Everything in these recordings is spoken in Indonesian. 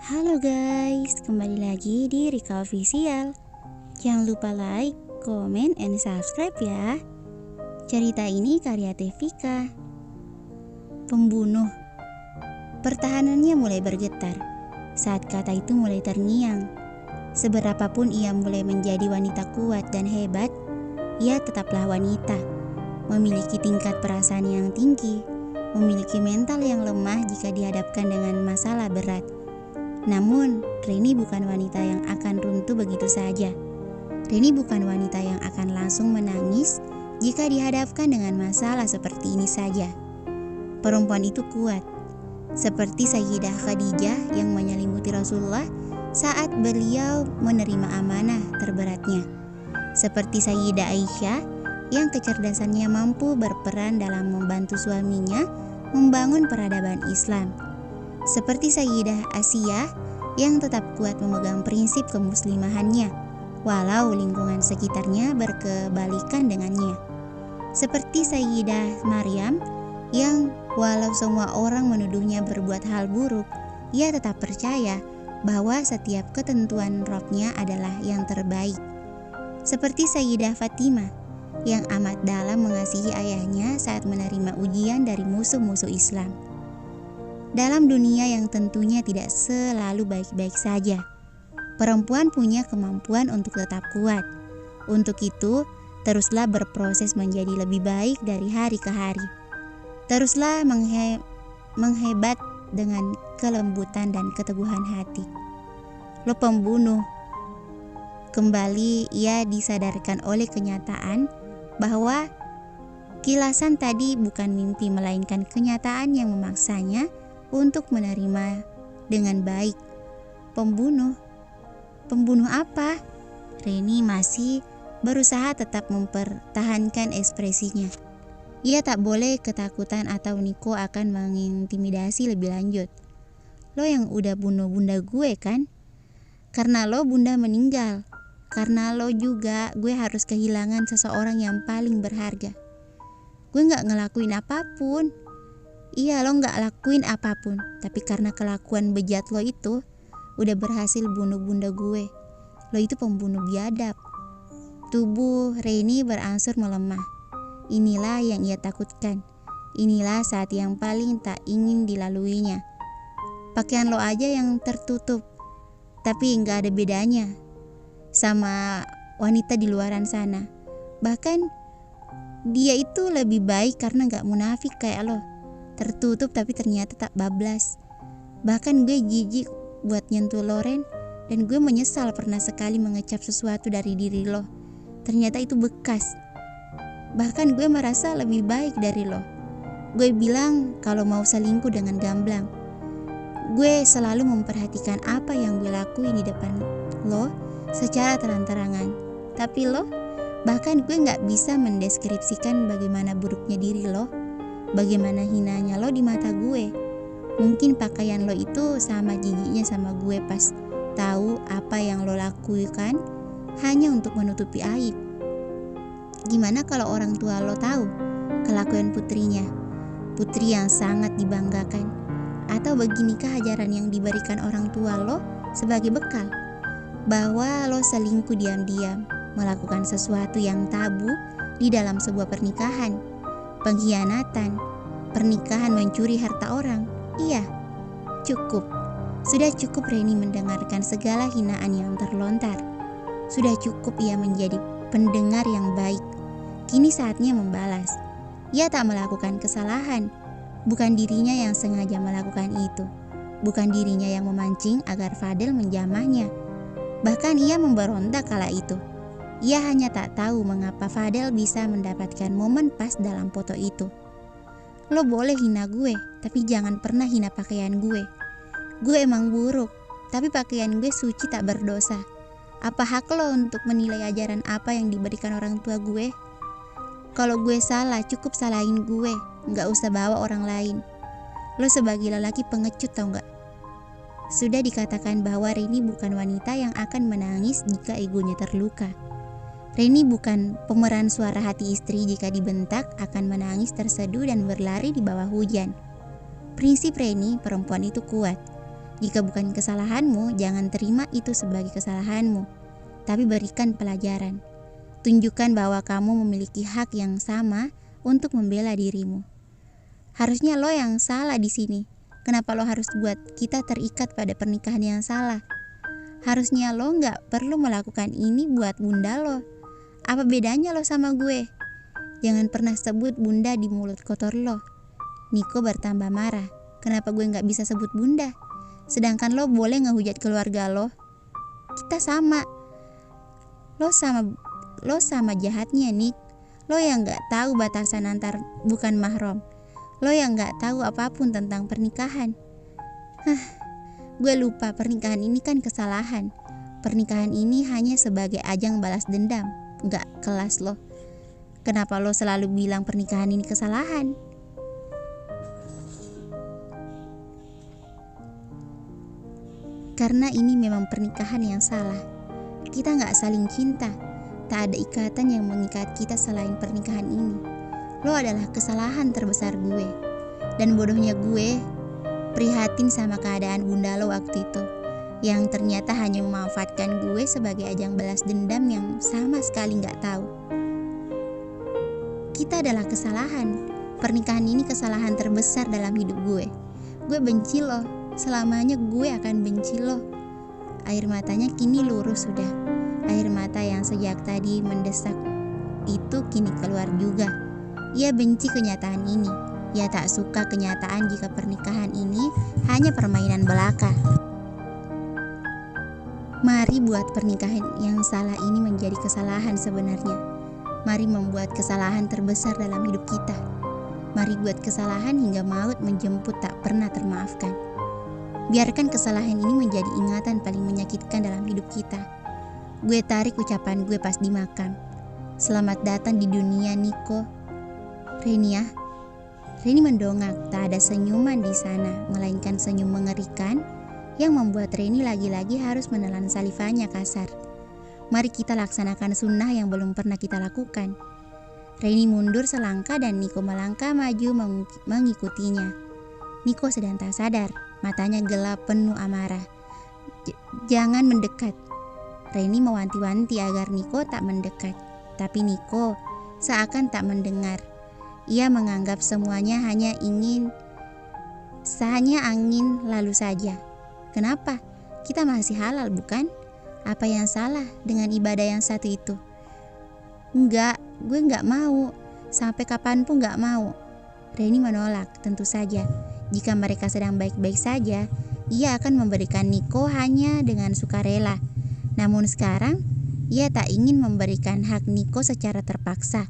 Halo guys, kembali lagi di Rika Official. Jangan lupa like, comment, and subscribe ya. Cerita ini karya Tevika. Pembunuh. Pertahanannya mulai bergetar saat kata itu mulai terngiang. Seberapapun ia mulai menjadi wanita kuat dan hebat, ia tetaplah wanita. Memiliki tingkat perasaan yang tinggi, memiliki mental yang lemah jika dihadapkan dengan masalah berat. Namun, Reni bukan wanita yang akan runtuh begitu saja. Reni bukan wanita yang akan langsung menangis jika dihadapkan dengan masalah seperti ini saja. Perempuan itu kuat, seperti Sayyidah Khadijah yang menyelimuti Rasulullah saat beliau menerima amanah terberatnya. Seperti Sayyidah Aisyah yang kecerdasannya mampu berperan dalam membantu suaminya membangun peradaban Islam. Seperti Sayyidah Asiyah yang tetap kuat memegang prinsip kemuslimahannya, walau lingkungan sekitarnya berkebalikan dengannya. Seperti Sayyidah Maryam yang walau semua orang menuduhnya berbuat hal buruk, ia tetap percaya bahwa setiap ketentuan Rabb-Nya adalah yang terbaik. Seperti Sayyidah Fatimah yang amat dalam mengasihi ayahnya saat menerima ujian dari musuh-musuh Islam. Dalam dunia yang tentunya tidak selalu baik-baik saja, perempuan punya kemampuan untuk tetap kuat. Untuk itu, teruslah berproses menjadi lebih baik dari hari ke hari. Teruslah menghebat dengan kelembutan dan keteguhan hati. Lo pembunuh. Kembali ia disadarkan oleh kenyataan bahwa kilasan tadi bukan mimpi melainkan kenyataan yang memaksanya untuk menerima dengan baik. Pembunuh apa? Reni masih berusaha tetap mempertahankan ekspresinya. Ia tak boleh ketakutan atau Niko akan mengintimidasi lebih lanjut. Lo yang udah bunuh bunda gue kan? Karena lo bunda meninggal. Karena lo juga gue harus kehilangan seseorang yang paling berharga. Gue gak ngelakuin apapun. Iya, lo gak lakuin apapun, tapi karena kelakuan bejat lo itu udah berhasil bunuh bunda gue. Lo itu pembunuh biadab. Tubuh Reni berangsur melemah. Inilah yang ia takutkan. Inilah saat yang paling tak ingin dilaluinya. Pakaian lo aja yang tertutup, tapi gak ada bedanya sama wanita di luaran sana. Bahkan dia itu lebih baik karena gak munafik kayak lo. Tertutup tapi ternyata tak bablas. Bahkan gue jijik buat nyentuh lo, Ren. Dan gue menyesal pernah sekali mengecap sesuatu dari diri lo. Ternyata itu bekas. Bahkan gue merasa lebih baik dari lo. Gue bilang kalau mau selingkuh dengan gamblang. Gue selalu memperhatikan apa yang gue lakuin di depan lo secara terang-terangan. Tapi lo, bahkan gue gak bisa mendeskripsikan bagaimana buruknya diri lo, bagaimana hinanya lo di mata gue. Mungkin pakaian lo itu sama jijiknya sama gue pas tahu apa yang lo lakukan hanya untuk menutupi aib. Gimana kalau orang tua lo tahu kelakuan putrinya, putri yang sangat dibanggakan? Atau beginikah ajaran yang diberikan orang tua lo sebagai bekal? Bahwa lo selingkuh diam-diam, melakukan sesuatu yang tabu di dalam sebuah pernikahan. Pengkhianatan, pernikahan mencuri harta orang. Iya, cukup. Sudah cukup Reni mendengarkan segala hinaan yang terlontar. Sudah cukup ia menjadi pendengar yang baik. Kini saatnya membalas. Ia tak melakukan kesalahan. Bukan dirinya yang sengaja melakukan itu. Bukan dirinya yang memancing agar Fadel menjamahnya. Bahkan ia memberontak kala itu. Ia hanya tak tahu mengapa Fadel bisa mendapatkan momen pas dalam foto itu. Lo boleh hina gue, tapi jangan pernah hina pakaian gue. Gue emang buruk, tapi pakaian gue suci tak berdosa. Apa hak lo untuk menilai ajaran apa yang diberikan orang tua gue? Kalau gue salah, cukup salahin gue, gak usah bawa orang lain. Lo sebagai lelaki pengecut tau gak? Sudah dikatakan bahwa Reni bukan wanita yang akan menangis jika egonya terluka. Reni bukan pemeran suara hati istri jika dibentak akan menangis terseduh dan berlari di bawah hujan. Prinsip Reni, perempuan itu kuat. Jika bukan kesalahanmu, jangan terima itu sebagai kesalahanmu, tapi berikan pelajaran. Tunjukkan bahwa kamu memiliki hak yang sama untuk membela dirimu. Harusnya lo yang salah di sini. Kenapa lo harus buat kita terikat pada pernikahan yang salah? Harusnya lo nggak perlu melakukan ini buat bunda lo. Apa bedanya lo sama gue? Jangan pernah sebut bunda di mulut kotor lo. Niko bertambah marah. Kenapa gue nggak bisa sebut bunda? Sedangkan lo boleh ngehujat keluarga lo. Kita sama. Lo sama jahatnya, Nick. Lo yang nggak tahu batasan antar bukan mahram. Lo yang nggak tahu apapun tentang pernikahan. Gue lupa pernikahan ini kan kesalahan. Pernikahan ini hanya sebagai ajang balas dendam. Nggak kelas lo. Kenapa lo selalu bilang pernikahan ini kesalahan? Karena ini memang pernikahan yang salah. Kita nggak saling cinta. Tak ada ikatan yang mengikat kita selain pernikahan ini. Lo adalah kesalahan terbesar gue. Dan bodohnya gue prihatin sama keadaan bunda lo waktu itu, yang ternyata hanya memanfaatkan gue sebagai ajang balas dendam yang sama sekali nggak tahu. Kita adalah kesalahan. Pernikahan ini kesalahan terbesar dalam hidup gue. Gue benci lo. Selamanya gue akan benci lo. Air matanya kini lurus sudah. Air mata yang sejak tadi mendesak itu kini keluar juga. Ia benci kenyataan ini. Ia tak suka kenyataan jika pernikahan ini hanya permainan belaka. Mari buat pernikahan yang salah ini menjadi kesalahan sebenarnya. Mari membuat kesalahan terbesar dalam hidup kita. Mari buat kesalahan hingga maut menjemput tak pernah termaafkan. Biarkan kesalahan ini menjadi ingatan paling menyakitkan dalam hidup kita. Gue tarik ucapan gue pas di makam. Selamat datang di dunia, Niko. Reni ya. Reni mendongak, tak ada senyuman di sana, melainkan senyum mengerikan yang membuat Reni lagi-lagi harus menelan salivanya kasar. Mari kita laksanakan sunnah yang belum pernah kita lakukan. Reni mundur selangkah dan Niko melangkah maju mengikutinya. Niko sedang tak sadar, matanya gelap penuh amarah. Jangan mendekat. Reni mewanti-wanti agar Niko tak mendekat. Tapi Niko seakan tak mendengar. Ia menganggap semuanya hanya angin lalu saja. Kenapa? Kita masih halal bukan? Apa yang salah dengan ibadah yang satu itu? Enggak, gue enggak mau. Sampai kapanpun enggak mau. Reni menolak, tentu saja. Jika mereka sedang baik-baik saja, ia akan memberikan Niko hanya dengan sukarela. Namun sekarang, ia tak ingin memberikan hak Niko secara terpaksa.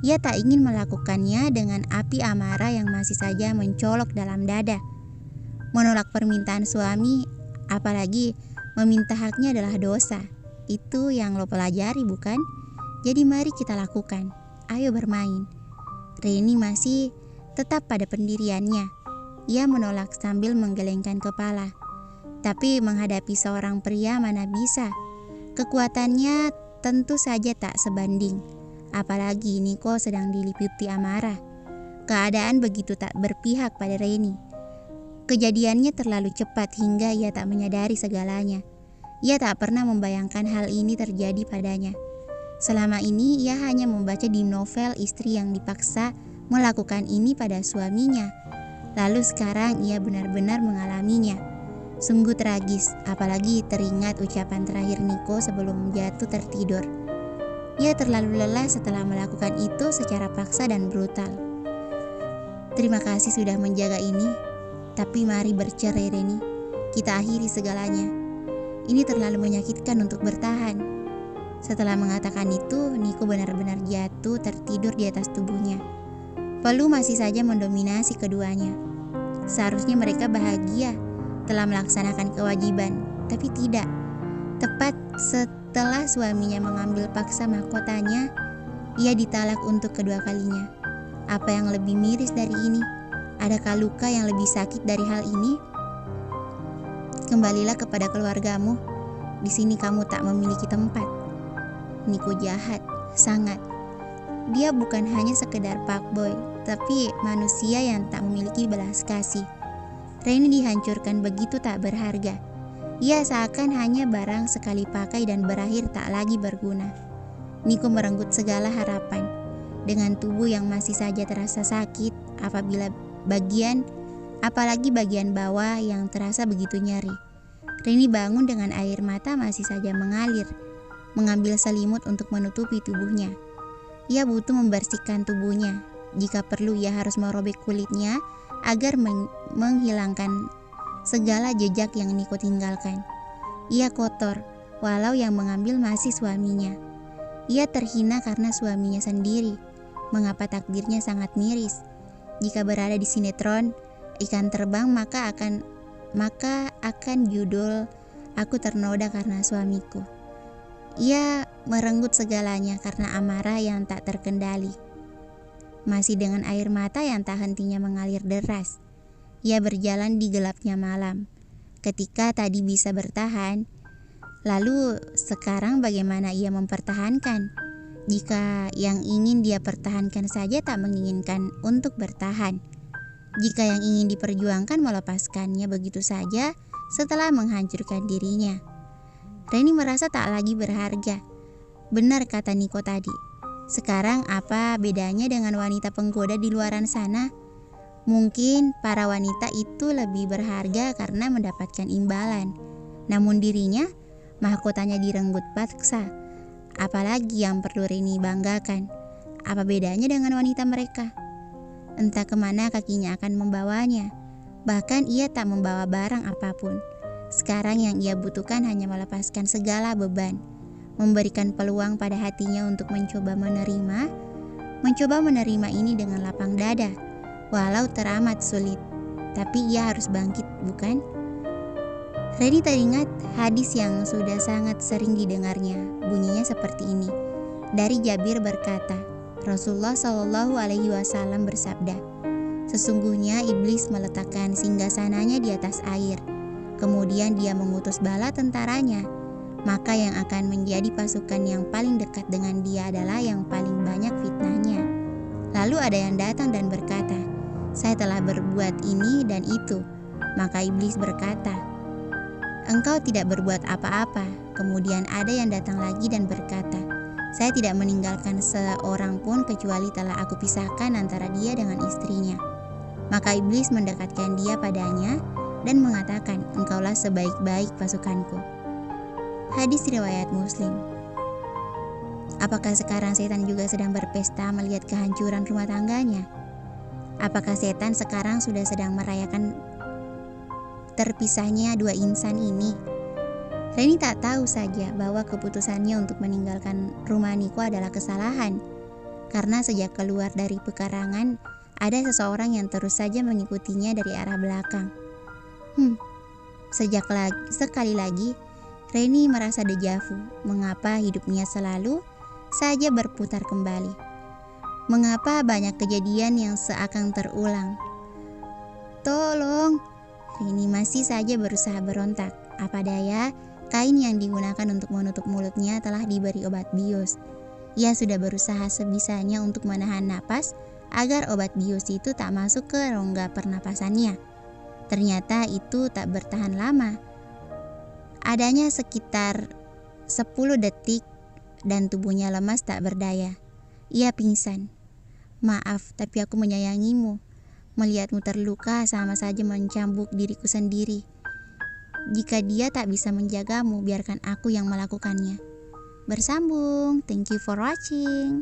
Ia tak ingin melakukannya dengan api amarah yang masih saja mencolok dalam dada. Menolak permintaan suami, apalagi meminta haknya adalah dosa. Itu yang lo pelajari bukan? Jadi mari kita lakukan. Ayo bermain. Reni masih tetap pada pendiriannya. Ia menolak sambil menggelengkan kepala. Tapi menghadapi seorang pria mana bisa. Kekuatannya tentu saja tak sebanding. Apalagi Niko sedang diliputi amarah. Keadaan begitu tak berpihak pada Reni. Kejadiannya terlalu cepat hingga ia tak menyadari segalanya. Ia tak pernah membayangkan hal ini terjadi padanya. Selama ini ia hanya membaca di novel istri yang dipaksa melakukan ini pada suaminya. Lalu sekarang ia benar-benar mengalaminya. Sungguh tragis, apalagi teringat ucapan terakhir Niko sebelum jatuh tertidur. Ia terlalu lelah setelah melakukan itu secara paksa dan brutal. Terima kasih sudah menjaga ini, tapi mari bercerai Reni. Kita akhiri segalanya. Ini terlalu menyakitkan untuk bertahan. Setelah mengatakan itu, Niko benar-benar jatuh tertidur di atas tubuhnya. Peluh masih saja mendominasi keduanya. Seharusnya mereka bahagia telah melaksanakan kewajiban, tapi tidak. Tepat setelah suaminya mengambil paksa mahkotanya, ia ditalak untuk kedua kalinya. Apa yang lebih miris dari ini? Adakah luka yang lebih sakit dari hal ini? Kembalilah kepada keluargamu. Di sini kamu tak memiliki tempat. Niko jahat, sangat. Dia bukan hanya sekedar fuckboy, tapi manusia yang tak memiliki belas kasih. Reni dihancurkan begitu tak berharga. Ia seakan hanya barang sekali pakai dan berakhir tak lagi berguna. Niko merenggut segala harapan. Dengan tubuh yang masih saja terasa sakit, apalagi bagian bawah yang terasa begitu nyeri. Reni bangun dengan air mata masih saja mengalir, mengambil selimut untuk menutupi tubuhnya. Ia butuh membersihkan tubuhnya. Jika perlu ia harus merobek kulitnya agar menghilangkan segala jejak yang Niko tinggalkan. Ia kotor, walau yang mengambil masih suaminya. Ia terhina karena suaminya sendiri. Mengapa takdirnya sangat miris? Jika berada di sinetron Ikan Terbang maka akan judul Aku Ternoda Karena Suamiku. Ia merenggut segalanya karena amarah yang tak terkendali. Masih dengan air mata yang tak hentinya mengalir deras, ia berjalan di gelapnya malam. Ketika tadi bisa bertahan, lalu sekarang bagaimana ia mempertahankan? Jika yang ingin dia pertahankan saja tak menginginkan untuk bertahan. Jika yang ingin diperjuangkan melepaskannya begitu saja setelah menghancurkan dirinya. Reni merasa tak lagi berharga. Benar kata Niko tadi. Sekarang apa bedanya dengan wanita penggoda di luaran sana? Mungkin para wanita itu lebih berharga karena mendapatkan imbalan. Namun dirinya, mahkotanya direnggut paksa. Apalagi yang perlu Reni banggakan? Apa bedanya dengan wanita mereka? Entah kemana kakinya akan membawanya. Bahkan ia tak membawa barang apapun. Sekarang yang ia butuhkan hanya melepaskan segala beban, memberikan peluang pada hatinya untuk mencoba menerima ini dengan lapang dada, walau teramat sulit. Tapi ia harus bangkit, bukan? Reni teringat hadis yang sudah sangat sering didengarnya. Bunyinya seperti ini. Dari Jabir berkata, Rasulullah Shallallahu Alaihi Wasallam bersabda, sesungguhnya iblis meletakkan singgasananya di atas air. Kemudian dia mengutus bala tentaranya. Maka yang akan menjadi pasukan yang paling dekat dengan dia adalah yang paling banyak fitnahnya. Lalu ada yang datang dan berkata, saya telah berbuat ini dan itu. Maka iblis berkata, engkau tidak berbuat apa-apa. Kemudian ada yang datang lagi dan berkata, saya tidak meninggalkan seorang pun kecuali telah aku pisahkan antara dia dengan istrinya. Maka iblis mendekatkan dia padanya dan mengatakan, engkaulah sebaik-baik pasukanku. Hadis riwayat Muslim. Apakah sekarang setan juga sedang berpesta melihat kehancuran rumah tangganya? Apakah setan sekarang sudah sedang merayakan terpisahnya dua insan ini? Reni tak tahu saja bahwa keputusannya untuk meninggalkan rumah Niko adalah kesalahan. Karena sejak keluar dari pekarangan, ada seseorang yang terus saja mengikutinya dari arah belakang. Sekali lagi, Reni merasa dejavu. Mengapa hidupnya selalu saja berputar kembali? Mengapa banyak kejadian yang seakan terulang? Tolong! Reni masih saja berusaha berontak. Apa daya, kain yang digunakan untuk menutup mulutnya telah diberi obat bius. Ia sudah berusaha sebisanya untuk menahan napas agar obat bius itu tak masuk ke rongga pernapasannya. Ternyata itu tak bertahan lama. Adanya sekitar 10 detik dan tubuhnya lemas tak berdaya. Ia pingsan. Maaf, tapi aku menyayangimu. Melihatmu terluka sama saja mencambuk diriku sendiri. Jika dia tak bisa menjagamu, biarkan aku yang melakukannya. Bersambung. Thank you for watching.